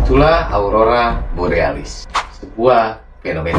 itulah aurora borealis, sebuah fenomena.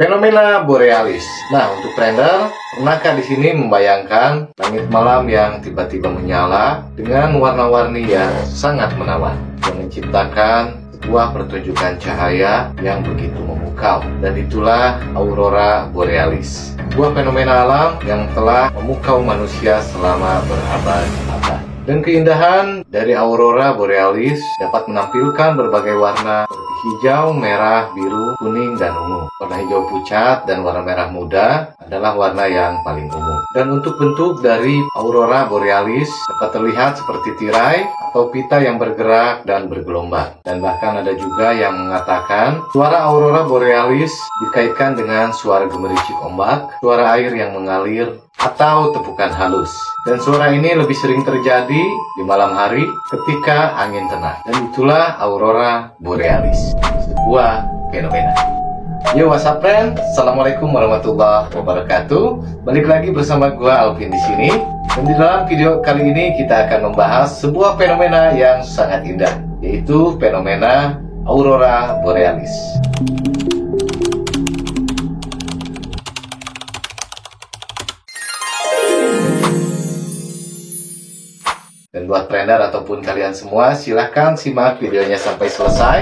Fenomena borealis. Nah, untuk trader, pernahkah di sini membayangkan langit malam yang tiba-tiba menyala dengan warna-warni yang sangat menawan, yang menciptakan sebuah pertunjukan cahaya yang begitu memukau? Dan itulah aurora borealis, sebuah fenomena alam yang telah memukau manusia selama berabad-abad. Dan keindahan dari aurora borealis dapat menampilkan berbagai warna seperti hijau, merah, biru, kuning, dan ungu. Warna hijau pucat dan warna merah muda adalah warna yang paling umum. Dan untuk bentuk dari aurora borealis dapat terlihat seperti tirai atau pita yang bergerak dan bergelombang. Dan bahkan ada juga yang mengatakan suara aurora borealis dikaitkan dengan suara gemericik ombak, suara air yang mengalir, atau tepukan halus. Dan suara ini lebih sering terjadi di malam hari ketika angin tenang. Dan itulah aurora borealis, sebuah fenomena. Yo, what's up friend? Assalamualaikum warahmatullahi wabarakatuh. Balik lagi bersama gua Alvin di sini. Dan di dalam video kali ini kita akan membahas sebuah fenomena yang sangat indah, yaitu fenomena aurora borealis. Dan buat trader ataupun kalian semua, silahkan simak videonya sampai selesai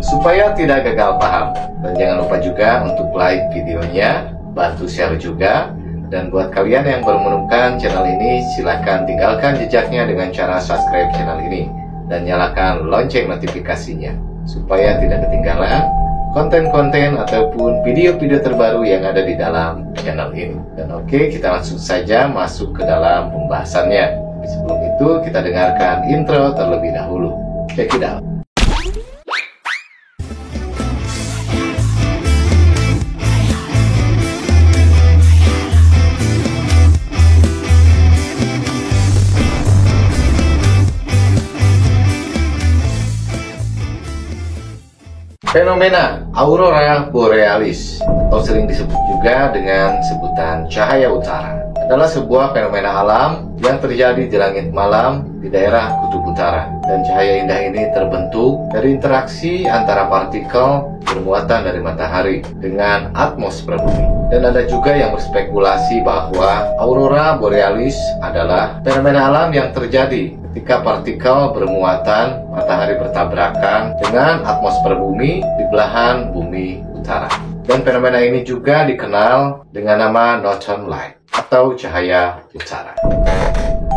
supaya tidak gagal paham. Dan jangan lupa juga untuk like videonya, bantu share juga. Dan buat kalian yang baru menemukan channel ini, silahkan tinggalkan jejaknya dengan cara subscribe channel ini dan nyalakan lonceng notifikasinya supaya tidak ketinggalan konten-konten ataupun video-video terbaru yang ada di dalam channel ini. Dan oke, kita langsung saja masuk ke dalam pembahasannya. Sebelum itu, kita dengarkan intro terlebih dahulu. Check it out. Fenomena aurora borealis, atau sering disebut juga dengan sebutan cahaya utara, adalah sebuah fenomena alam yang terjadi di langit malam di daerah kutub utara. Dan cahaya indah ini terbentuk dari interaksi antara partikel bermuatan dari matahari dengan atmosfer bumi. Dan ada juga yang berspekulasi bahwa aurora borealis adalah fenomena alam yang terjadi ketika partikel bermuatan matahari bertabrakan dengan atmosfer bumi di belahan bumi utara. Dan fenomena ini juga dikenal dengan nama northern light atau cahaya utara.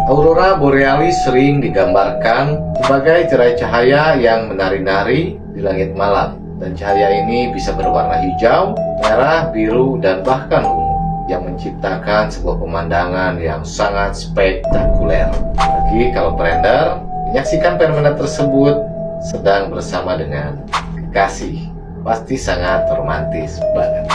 Aurora borealis sering digambarkan sebagai tirai cahaya yang menari-nari di langit malam. Dan cahaya ini bisa berwarna hijau, merah, biru, dan bahkan ungu, yang menciptakan sebuah pemandangan yang sangat spektakuler. Lagi kalau trader menyaksikan fenomena tersebut sedang bersama dengan kekasih, pasti sangat romantis banget.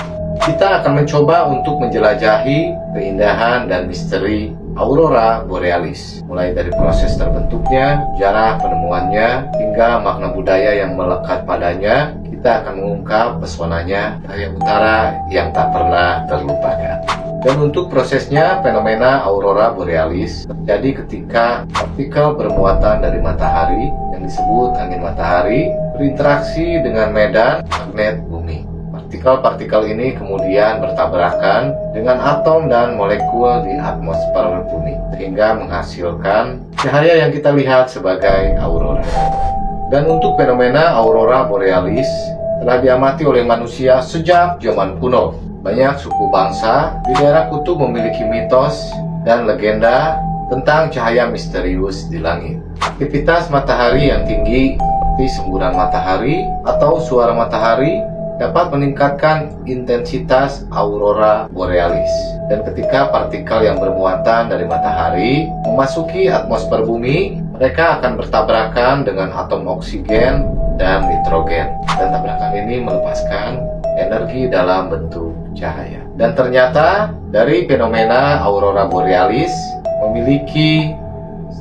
Kita akan mencoba untuk menjelajahi keindahan dan misteri aurora borealis, mulai dari proses terbentuknya, sejarah penemuannya, hingga makna budaya yang melekat padanya. Kita akan mengungkap pesonanya cahaya utara yang tak pernah terlupakan. Dan untuk prosesnya, fenomena aurora borealis terjadi ketika partikel bermuatan dari matahari yang disebut angin matahari berinteraksi dengan medan magnet bumi. Partikel-partikel ini kemudian bertabrakan dengan atom dan molekul di atmosfer bumi, sehingga menghasilkan cahaya yang kita lihat sebagai aurora. Dan untuk fenomena aurora borealis telah diamati oleh manusia sejak zaman kuno. Banyak suku bangsa di daerah kutub memiliki mitos dan legenda tentang cahaya misterius di langit. Aktivitas matahari yang tinggi seperti semburan matahari atau suara matahari dapat meningkatkan intensitas aurora borealis. Dan ketika partikel yang bermuatan dari matahari memasuki atmosfer bumi, mereka akan bertabrakan dengan atom oksigen dan nitrogen. Dan tabrakan ini melepaskan energi dalam bentuk cahaya. Dan ternyata dari fenomena aurora borealis memiliki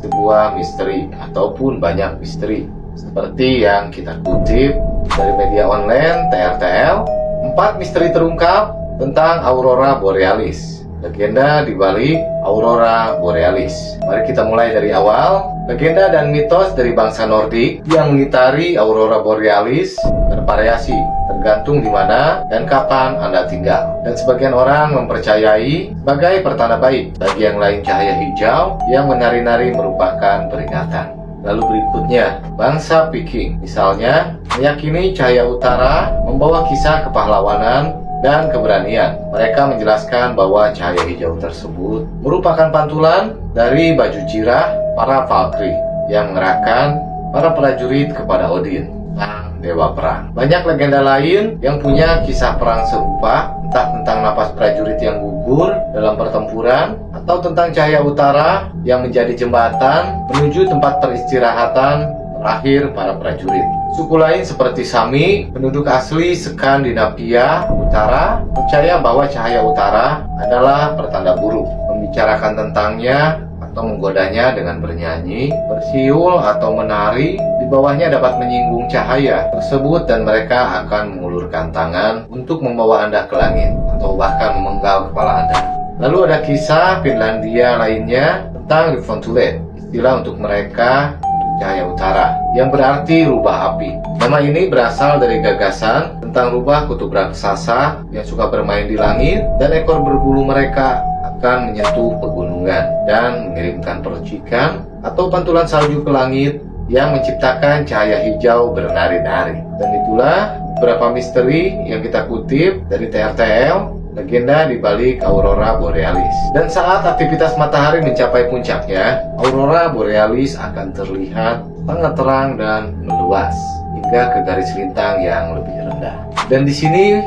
sebuah misteri ataupun banyak misteri. Seperti yang kita kutip dari media online TRTL, 4 misteri terungkap tentang Aurora Borealis. Legenda di balik Aurora Borealis. Mari kita mulai dari awal. Legenda dan mitos dari bangsa Nordik yang mengitari Aurora Borealis bervariasi tergantung di mana dan kapan Anda tinggal. Dan sebagian orang mempercayai sebagai pertanda baik, bagi yang lain cahaya hijau yang menari-nari merupakan peringatan. Lalu berikutnya, bangsa Viking misalnya meyakini cahaya utara membawa kisah kepahlawanan dan keberanian. Mereka menjelaskan bahwa cahaya hijau tersebut merupakan pantulan dari baju jirah para Valkyrie yang mengerahkan para prajurit kepada Odin, sang dewa perang. Banyak legenda lain yang punya kisah perang serupa, entah tentang napas prajurit yang gugur dalam pertempuran, atau tentang cahaya utara yang menjadi jembatan menuju tempat peristirahatan terakhir para prajurit. Suku lain seperti Sami, penduduk asli Skandinavia Utara, percaya bahwa cahaya utara adalah pertanda buruk. Membicarakan tentangnya atau menggodanya dengan bernyanyi, bersiul atau menari, di bawahnya dapat menyinggung cahaya tersebut dan mereka akan mengulurkan tangan untuk membawa Anda ke langit atau bahkan memenggal kepala Anda. Lalu ada kisah Finlandia lainnya tentang Rivontulet, istilah untuk mereka cahaya utara, yang berarti rubah api. Nama ini berasal dari gagasan tentang rubah kutub raksasa yang suka bermain di langit, dan ekor berbulu mereka akan menyentuh pegunungan dan mengirimkan percikan atau pantulan salju ke langit yang menciptakan cahaya hijau bernari-nari. Dan itulah beberapa misteri yang kita kutip dari TRTL, legenda di balik Aurora Borealis. Dan saat aktivitas matahari mencapai puncaknya, Aurora Borealis akan terlihat sangat terang dan meluas hingga ke garis lintang yang lebih rendah. Dan di sini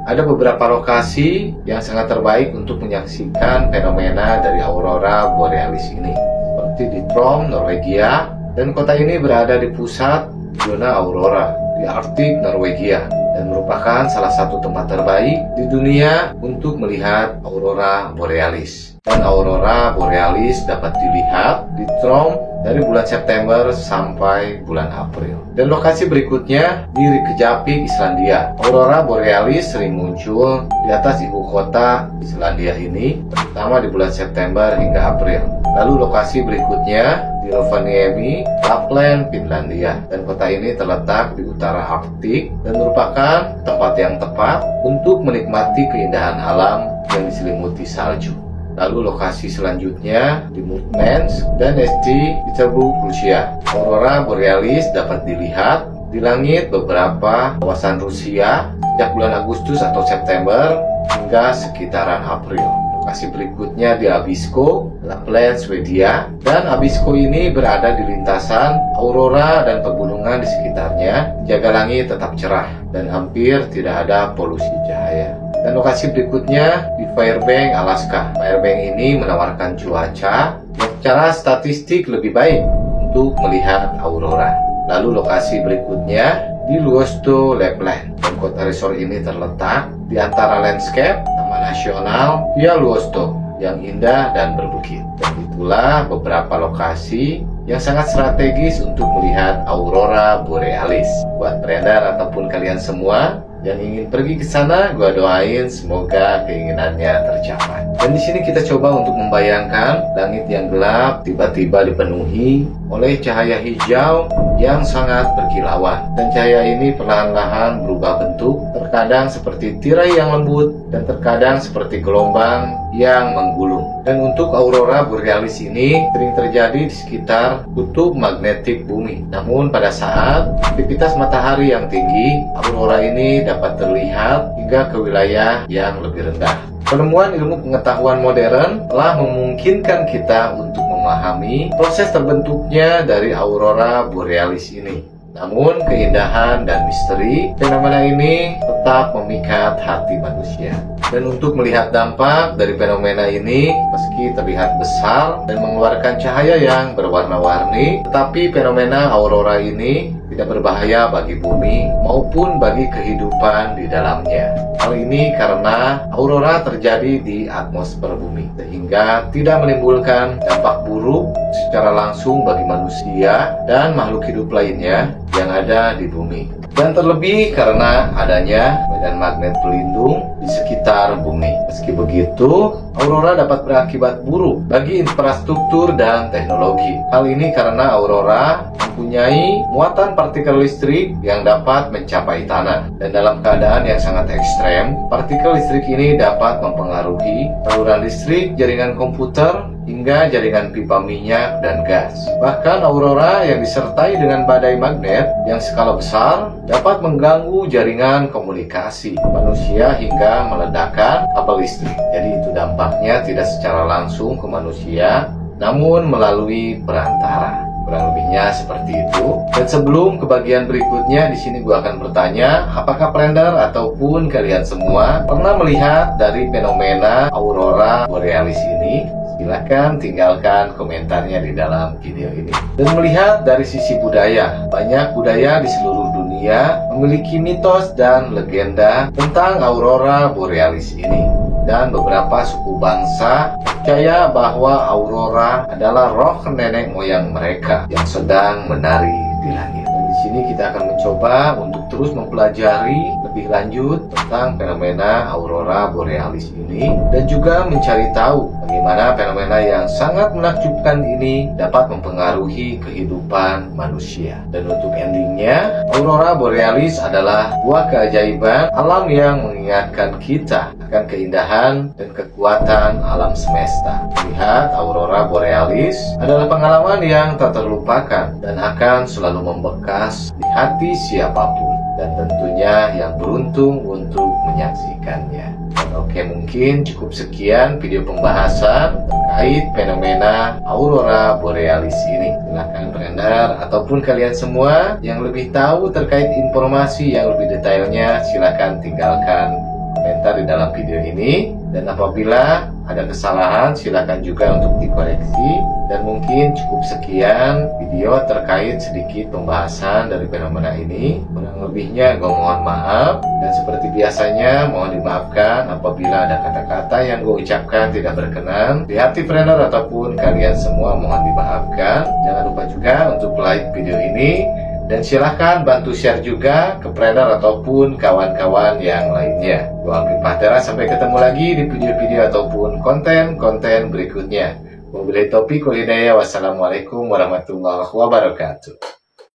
ada beberapa lokasi yang sangat terbaik untuk menyaksikan fenomena dari Aurora Borealis ini, seperti di Tromsø, Norwegia, dan kota ini berada di pusat zona Aurora di Arktik, Norwegia, dan merupakan salah satu tempat terbaik di dunia untuk melihat Aurora Borealis. Dan Aurora Borealis dapat dilihat di Tromsø dari bulan September sampai bulan April. Dan lokasi berikutnya di Reykjavik, Islandia. Aurora Borealis sering muncul di atas ibu kota Islandia ini, terutama di bulan September hingga April. Lalu lokasi berikutnya di Rovaniemi, Lapland, Finlandia. Dan kota ini terletak di utara Arktik dan merupakan tempat yang tepat untuk menikmati keindahan alam yang diselimuti salju. Lalu lokasi selanjutnya di Murmansk dan St. Petersburg, Rusia. Aurora Borealis dapat dilihat di langit beberapa kawasan Rusia sejak bulan Agustus atau September hingga sekitaran April. Lokasi berikutnya di Abisko, Lapland, Swedia. Dan Abisko ini berada di lintasan aurora dan pegunungan di sekitarnya, menjaga langit tetap cerah dan hampir tidak ada polusi cahaya. Dan lokasi berikutnya di Fairbanks, Alaska. Fairbanks ini menawarkan cuaca yang secara statistik lebih baik untuk melihat aurora. Lalu lokasi berikutnya di Luosto, Lapland. Dan kota resort ini terletak di antara landscape Taman Nasional Via Luosto yang indah dan berbukit. Dan itulah beberapa lokasi yang sangat strategis untuk melihat Aurora Borealis. Buat beredar ataupun kalian semua yang ingin pergi ke sana, gua doain semoga keinginannya tercapai. Dan di sini kita coba untuk membayangkan langit yang gelap tiba-tiba dipenuhi oleh cahaya hijau yang sangat berkilauan. Dan cahaya ini perlahan-lahan berubah bentuk, terkadang seperti tirai yang lembut dan terkadang seperti gelombang yang menggulung. Dan untuk Aurora Borealis ini sering terjadi di sekitar kutub magnetik bumi. Namun pada saat aktivitas matahari yang tinggi, aurora ini dapat terlihat hingga ke wilayah yang lebih rendah. Penemuan ilmu pengetahuan modern telah memungkinkan kita untuk memahami proses terbentuknya dari Aurora Borealis ini. Namun keindahan dan misteri fenomena ini tetap memikat hati manusia. Dan untuk melihat dampak dari fenomena ini, meski terlihat besar dan mengeluarkan cahaya yang berwarna-warni, tetapi fenomena aurora ini tidak tidak berbahaya bagi bumi maupun bagi kehidupan di dalamnya. Hal ini karena aurora terjadi di atmosfer bumi, sehingga tidak menimbulkan dampak buruk secara langsung bagi manusia dan makhluk hidup lainnya yang ada di bumi. Dan terlebih karena adanya medan magnet pelindung di sekitar bumi. Meski begitu, aurora dapat berakibat buruk bagi infrastruktur dan teknologi. Hal ini karena aurora mempunyai muatan partikel listrik yang dapat mencapai tanah. Dan dalam keadaan yang sangat ekstrem, partikel listrik ini dapat mempengaruhi saluran listrik, jaringan komputer, hingga jaringan pipa minyak dan gas. Bahkan aurora yang disertai dengan badai magnet yang skala besar dapat mengganggu jaringan komunikasi manusia hingga meledakkan kabel listrik. Jadi itu dampaknya tidak secara langsung ke manusia, namun melalui perantara. Kurang lebihnya seperti itu. Dan sebelum ke bagian berikutnya, di sini gue akan bertanya, apakah Prender ataupun kalian semua pernah melihat dari fenomena aurora borealis ini? Silahkan tinggalkan komentarnya di dalam video ini. Dan melihat dari sisi budaya, banyak budaya di seluruh dunia memiliki mitos dan legenda tentang aurora borealis ini. Dan beberapa suku bangsa percaya bahwa aurora adalah roh nenek moyang mereka yang sedang menari di langit. Dan di sini kita akan mencoba untuk terus mempelajari lebih lanjut tentang fenomena aurora borealis ini dan juga mencari tahu bagaimana fenomena yang sangat menakjubkan ini dapat mempengaruhi kehidupan manusia. Dan untuk endingnya, aurora borealis adalah buah keajaiban alam yang mengingatkan kita akan keindahan dan kekuatan alam semesta. Melihat aurora borealis adalah pengalaman yang tak terlupakan dan akan selalu membekas di hati siapapun, dan tentunya yang beruntung untuk menyaksikannya. Dan oke, mungkin cukup sekian video pembahasan terkait fenomena aurora borealis ini. Silahkan Prender ataupun kalian semua yang lebih tahu terkait informasi yang lebih detailnya, silahkan tinggalkan komentar di dalam video ini. Dan apabila ada kesalahan, silakan juga untuk dikoreksi. Dan mungkin cukup sekian video terkait sedikit pembahasan dari fenomena ini. Kurang lebihnya gue mohon maaf. Dan seperti biasanya mohon dimaafkan apabila ada kata-kata yang gue ucapkan tidak berkenan di hati Prender ataupun kalian semua, mohon dimaafkan. Jangan lupa juga untuk like video ini. Dan silahkan bantu share juga ke Prender ataupun kawan-kawan yang lainnya. Gua Alvin Pahtera, sampai ketemu lagi di video-video ataupun konten-konten berikutnya. Wabillahi taufiq wal hidayah. Wassalamualaikum warahmatullahi wabarakatuh.